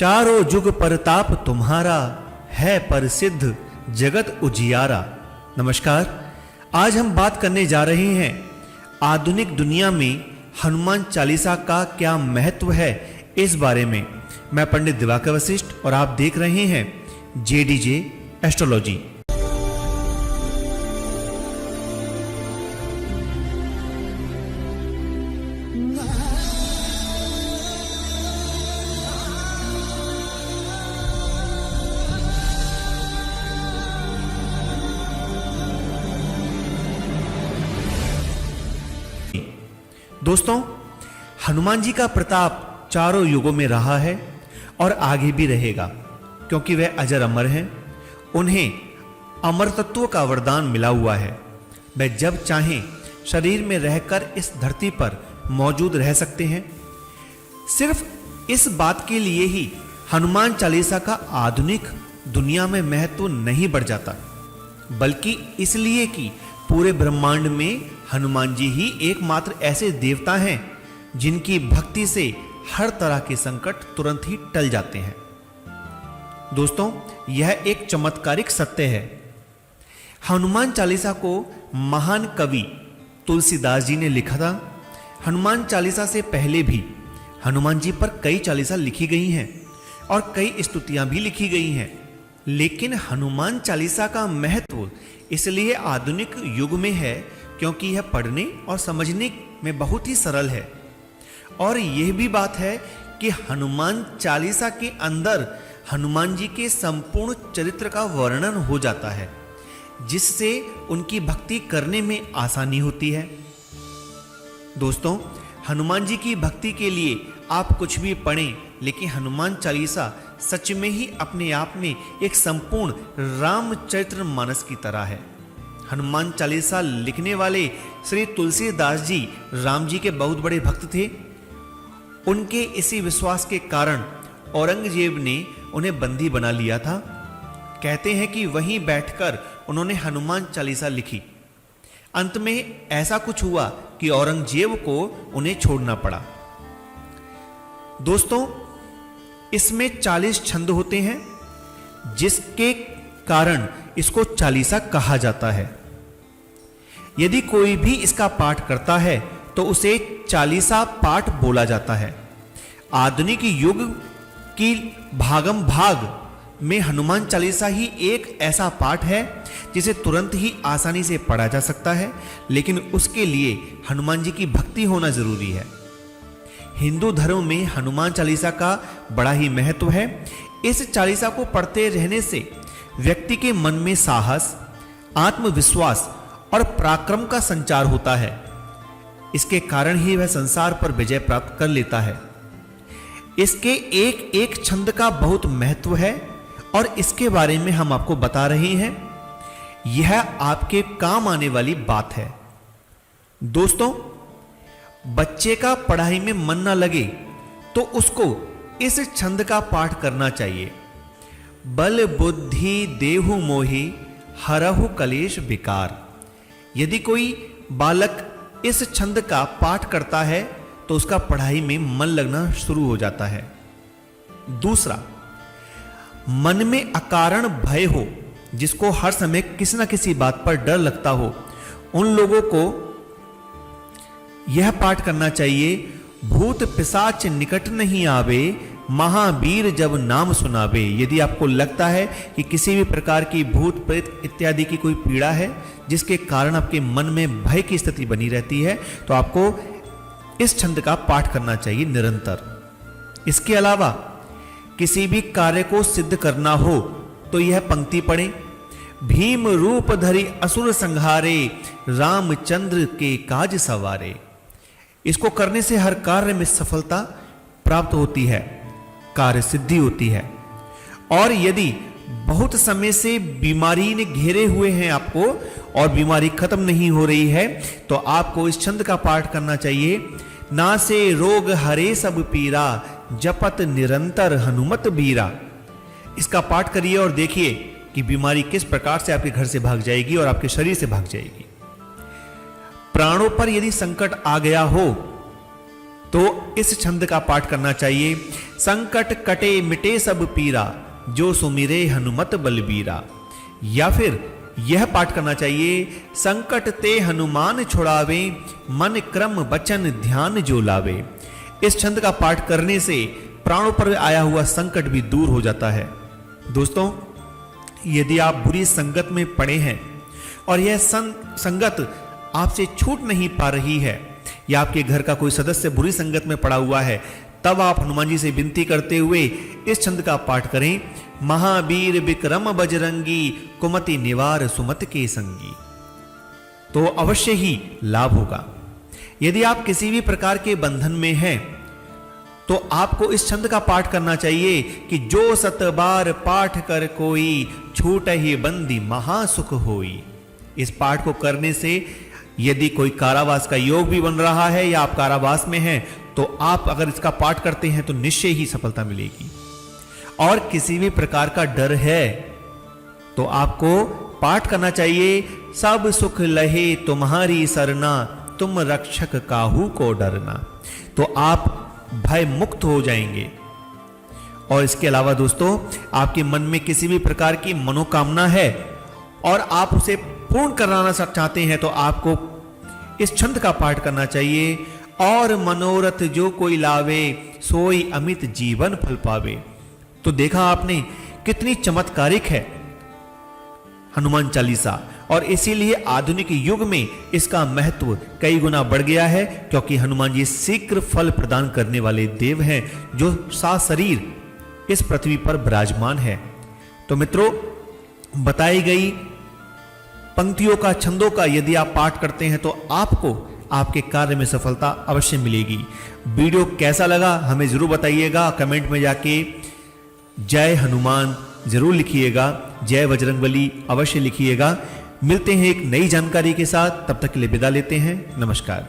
चारों जुग परताप तुम्हारा, है प्रसिद्ध जगत उजियारा। नमस्कार, आज हम बात करने जा रहे हैं आधुनिक दुनिया में हनुमान चालीसा का क्या महत्व है इस बारे में। मैं पंडित दिवाकर वशिष्ठ और आप देख रहे हैं जेडीजे एस्ट्रोलॉजी। दोस्तों, हनुमान जी का प्रताप चारों युगों में रहा है और आगे भी रहेगा, क्योंकि वह अजर अमर हैं। उन्हें अमर तत्व का वरदान मिला हुआ है। वह जब चाहें शरीर में रहकर इस धरती पर मौजूद रह सकते हैं। सिर्फ इस बात के लिए ही हनुमान चालीसा का आधुनिक दुनिया में महत्व नहीं बढ़ जाता, बल्कि इसलिए कि पूरे ब्रह्मांड में हनुमान जी ही एकमात्र ऐसे देवता हैं जिनकी भक्ति से हर तरह के संकट तुरंत ही टल जाते हैं। दोस्तों, यह एक चमत्कारिक सत्य है। हनुमान चालीसा को महान कवि तुलसीदास जी ने लिखा था। हनुमान चालीसा से पहले भी हनुमान जी पर कई चालीसा लिखी गई हैं और कई स्तुतियां भी लिखी गई हैं, लेकिन हनुमान चालीसा का महत्व इसलिए आधुनिक युग में है क्योंकि यह पढ़ने और समझने में बहुत ही सरल है। और यह भी बात है कि हनुमान चालीसा के अंदर हनुमान जी के संपूर्ण चरित्र का वर्णन हो जाता है, जिससे उनकी भक्ति करने में आसानी होती है। दोस्तों, हनुमान जी की भक्ति के लिए आप कुछ भी पढ़ें, लेकिन हनुमान चालीसा सच में ही अपने आप में एक संपूर्ण रामचरित्र मानस की तरह है। हनुमान चालीसा लिखने वाले श्री तुलसीदास जी राम जी के बहुत बड़े भक्त थे। उनके इसी विश्वास के कारण औरंगजेब ने उन्हें बंदी बना लिया था। कहते हैं कि वहीं बैठकर उन्होंने हनुमान चालीसा लिखी। अंत में ऐसा कुछ हुआ कि औरंगजेब को उन्हें छोड़ना पड़ा। दोस्तों, इसमें 40 छंद होते हैं, जिसके कारण इसको चालीसा कहा जाता है। यदि कोई भी इसका पाठ करता है तो उसे चालीसा पाठ बोला जाता है। आधुनिक युग की भागम भाग में हनुमान चालीसा ही एक ऐसा पाठ है जिसे तुरंत ही आसानी से पढ़ा जा सकता है, लेकिन उसके लिए हनुमान जी की भक्ति होना जरूरी है। हिंदू धर्म में हनुमान चालीसा का बड़ा ही महत्व है। इस चालीसा को पढ़ते रहने से व्यक्ति के मन में साहस, आत्मविश्वास और पराक्रम का संचार होता है। इसके कारण ही वह संसार पर विजय प्राप्त कर लेता है। इसके एक एक छंद का बहुत महत्व है और इसके बारे में हम आपको बता रहे हैं। यह आपके काम आने वाली बात है। दोस्तों, बच्चे का पढ़ाई में मन ना लगे तो उसको इस छंद का पाठ करना चाहिए। बल बुद्धि देहु मोहि, हरहु कलेश विकार। यदि कोई बालक इस छंद का पाठ करता है तो उसका पढ़ाई में मन लगना शुरू हो जाता है। दूसरा, मन में अकारण भय हो, जिसको हर समय किसी न किसी बात पर डर लगता हो, उन लोगों को यह पाठ करना चाहिए। भूत पिशाच निकट नहीं आवे, महावीर जब नाम सुनावे। यदि आपको लगता है कि किसी भी प्रकार की भूत प्रेत इत्यादि की कोई पीड़ा है जिसके कारण आपके मन में भय की स्थिति बनी रहती है, तो आपको इस छंद का पाठ करना चाहिए निरंतर। इसके अलावा किसी भी कार्य को सिद्ध करना हो तो यह पंक्ति पढ़ें। भीम रूप धरि असुर संहारे, रामचंद्र के काज सवारे। इसको करने से हर कार्य में सफलता प्राप्त होती है, कार्य सिद्धि होती है। और यदि बहुत समय से बीमारी ने घेरे हुए हैं आपको और बीमारी खत्म नहीं हो रही है, तो आपको इस छंद का पाठ करना चाहिए। ना से रोग हरे सब पीरा, जपत निरंतर हनुमत बीरा। इसका पाठ करिए और देखिए कि बीमारी किस प्रकार से आपके घर से भाग जाएगी और आपके शरीर से भाग जाएगी। प्राणों पर यदि संकट आ गया हो तो इस छंद का पाठ करना चाहिए। संकट कटे मिटे सब पीरा, जो सुमिरे हनुमत बलबीरा। या फिर यह पाठ करना चाहिए, संकट ते हनुमान छुड़ावे, मन क्रम वचन ध्यान जो लावे। इस छंद का पाठ करने से प्राणों पर आया हुआ संकट भी दूर हो जाता है। दोस्तों, यदि आप बुरी संगत में पड़े हैं और यह संगत आपसे छूट नहीं पा रही है, या आपके घर का कोई सदस्य बुरी संगत में पड़ा हुआ है, तब आप हनुमान जी से विनती करते हुए इस छंद का पाठ करें। महावीर विक्रम बजरंगी, कुमति निवार सुमत के संगी। तो अवश्य ही लाभ होगा। यदि आप किसी भी प्रकार के बंधन में हैं, तो आपको इस छंद का पाठ करना चाहिए कि जो सत बार पाठ कर कोई, छूट ही बंदी महासुख होई। इस पाठ को करने से यदि कोई कारावास का योग भी बन रहा है या आप कारावास में हैं, तो आप अगर इसका पाठ करते हैं तो निश्चय ही सफलता मिलेगी। और किसी भी प्रकार का डर है तो आपको पाठ करना चाहिए, सब सुख लहे तुम्हारी सरना, तुम रक्षक काहू को डरना। तो आप भय मुक्त हो जाएंगे। और इसके अलावा दोस्तों, आपके मन में किसी भी प्रकार की मनोकामना है और आप उसे पूर्ण कराना चाहते हैं, तो आपको इस छंद का पाठ करना चाहिए। और मनोरथ जो कोई लावे, सोई अमित जीवन फल पावे। तो देखा आपने कितनी चमत्कारिक है हनुमान चालीसा, और इसीलिए आधुनिक युग में इसका महत्व कई गुना बढ़ गया है, क्योंकि हनुमान जी शीघ्र फल प्रदान करने वाले देव हैं, जो सशरीर इस पृथ्वी पर विराजमान है। तो मित्रों, बताई गई पंक्तियों का, छंदों का यदि आप पाठ करते हैं तो आपको आपके कार्य में सफलता अवश्य मिलेगी। वीडियो कैसा लगा हमें जरूर बताइएगा। कमेंट में जाके जय हनुमान जरूर लिखिएगा, जय बजरंगबली अवश्य लिखिएगा। मिलते हैं एक नई जानकारी के साथ, तब तक के लिए विदा लेते हैं। नमस्कार।